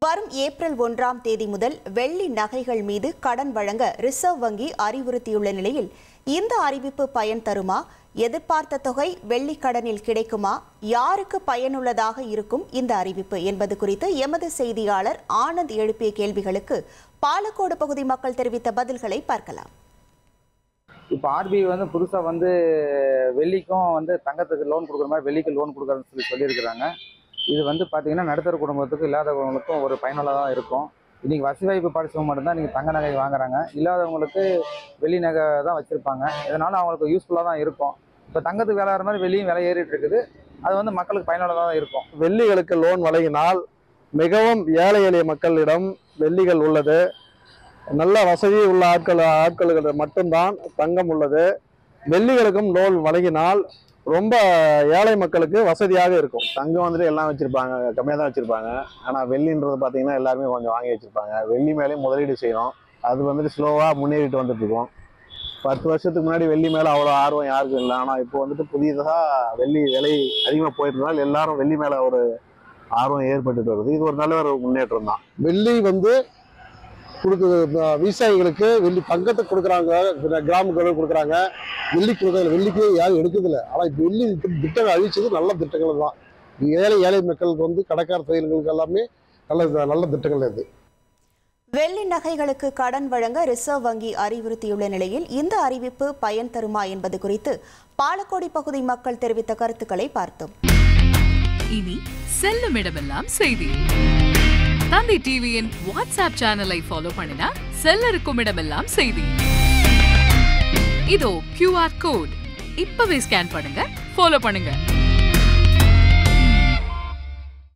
வரும் ஏப்ரல் 1ஆம் தேதி முதல் வெள்ளி நகைகள் மீது கடன் வழங்க ரிசர்வ் வங்கி அறிவுறுத்தியுள்ள நிலையில் இந்த அறிவிப்பு பயன் தருமா? எதிர்பார்த்த தொகை வெள்ளி கடனில் கிடைக்குமா? யாருக்கு பயனுள்ளதாக இருக்கும் இந்த அறிவிப்பு என்பது குறித்து எமது செய்தியாளர் ஆனந்த் எழுப்பிய கேள்விகளுக்கு பாலக்கோடு பகுதி மக்கள் தெரிவித்த பதில்களை பார்க்கலாம். இப்போ ஆர்பிஐ புதுசாக வெள்ளிக்கும் தங்கத்துக்கு லோன் கொடுக்குற மாதிரி வெள்ளிக்கு லோன் கொடுக்குறதுன்னு சொல்லியிருக்கிறாங்க. இது பார்த்தீங்கன்னா நடுத்தர குடும்பத்துக்கு இல்லாதவங்களுக்கும் ஒரு பயனுள்ளதாக இருக்கும். இன்றைக்கி வசதி வாய்ப்பு படித்தவங்க மட்டும்தான் இன்றைக்கி தங்க நகை வாங்குறாங்க. இல்லாதவங்களுக்கு வெள்ளி நகை தான் வச்சுருப்பாங்க. இதனால் அவங்களுக்கு யூஸ்ஃபுல்லாக தான் இருக்கும். இப்போ தங்கத்துக்கு விலை வர மாதிரி வெள்ளியும் விலை ஏறிட்டு இருக்குது. அது மக்களுக்கு பயனுள்ளதாக தான் இருக்கும். வெள்ளிகளுக்கு லோன் வழங்கினால் மிகவும் ஏழை எளிய மக்களிடம் வெள்ளிகள் உள்ளது. நல்ல வசதி உள்ள ஆட்களுக்கு மட்டும்தான் தங்கம் உள்ளது. வெள்ளிகளுக்கும் லோன் வழங்கினால் ரொம்ப ஏழை மக்களுக்கு வசதியாக இருக்கும். தங்கம் எல்லாம் வச்சிருப்பாங்க, கம்மியாக தான் வச்சிருப்பாங்க. ஆனால் வெள்ளின்றது பார்த்தீங்கன்னா எல்லாருமே கொஞ்சம் வாங்கி வச்சிருப்பாங்க. வெள்ளி மேலேயும் முதலீடு செய்யணும். அது ஸ்லோவாக முன்னேறிட்டு வந்துட்டு இருக்கோம். 10 வருஷத்துக்கு முன்னாடி வெள்ளி மேலே அவ்வளோ ஆர்வம் யாருக்கும் இல்லை. ஆனால் இப்போ புதியதாக வெள்ளி விலை அதிகமாக போயிட்டதால் எல்லாரும் வெள்ளி மேலே ஒரு ஆர்வம் ஏற்பட்டுட்டு வருது. இது ஒரு நல்ல ஒரு முன்னேற்றம் தான். வெள்ளி விவசாயிகளுக்கு வெள்ளி தங்கத்தை கொடுக்குறாங்க, கிராமங்களுக்கு கொடுக்குறாங்க. வெள்ளி கொடுக்குறது வெள்ளிக்கு யாரும் எடுக்கிறதில்ல. ஆனால் இப்போ வெள்ளி திட்டங்கள் அழிச்சது நல்ல திட்டங்கள் தான். ஏழை மக்களுக்கு கடைக்கார தொழில்களுக்கு எல்லாமே நல்ல திட்டங்கள் இது. வெள்ளி நகைகளுக்கு கடன் வழங்க ரிசர்வ் வங்கி அறிவுறுத்தியுள்ள நிலையில் இந்த அறிவிப்பு பயன் தருமா என்பது குறித்து பாலக்கோடு பகுதி மக்கள் தெரிவித்த கருத்துக்களை பார்த்தோம். இனி செல்லும் இடமெல்லாம் செய்தி. தந்தி டிவியின் வாட்ஸ்அப் சேனலை ஃபாலோ பண்ணினா செல்ல இருக்கும் இடமெல்லாம் செய்தி. இதோ QR கோட் இப்பவே ஸ்கேன் பண்ணுங்க, ஃபாலோ பண்ணுங்க.